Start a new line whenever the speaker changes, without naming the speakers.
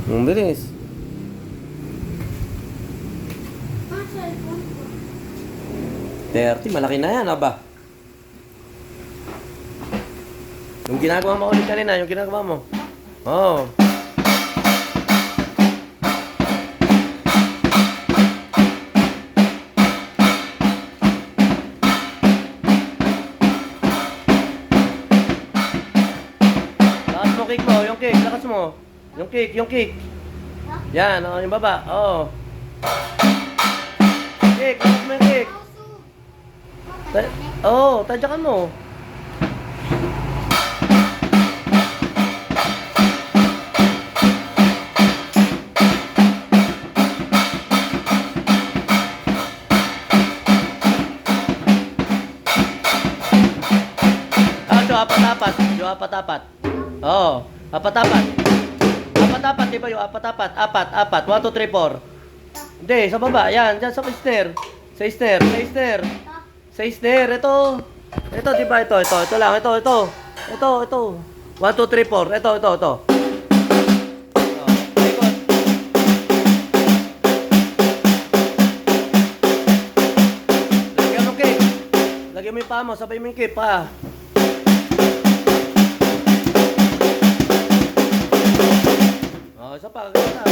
Ang bilis.
Ang cellphone ko.
30, malaki na yan, aba. Yung ginagawa mo ulit kanina, yung ginagawa mo. Oo. Oh. Lakas mo, kick mo, yung kick, lakas mo. Yung kick, yung kick. Yan, oh, yung baba, oo. Oh. Kick, lakas mo yung kick. Oo, oh, tadyakan mo. Apat-apat. Yung apat-apat. Oo. Apat-apat. Apat-apat, di ba yung apat-apat? Apat. 1, 2, 3, 4. Hindi, sa baba. Yan, dyan sa snare. Sa snare. Sa snare. Sa snare. Ito. Ito, di ba? Ito. Ito lang. Ito. 1, 2, 3, 4. Ito. Ikot. Lagyan mo kick. Lagyan mo yung paa mo. Sabay mo yung kick pa. Isa pa, ganda.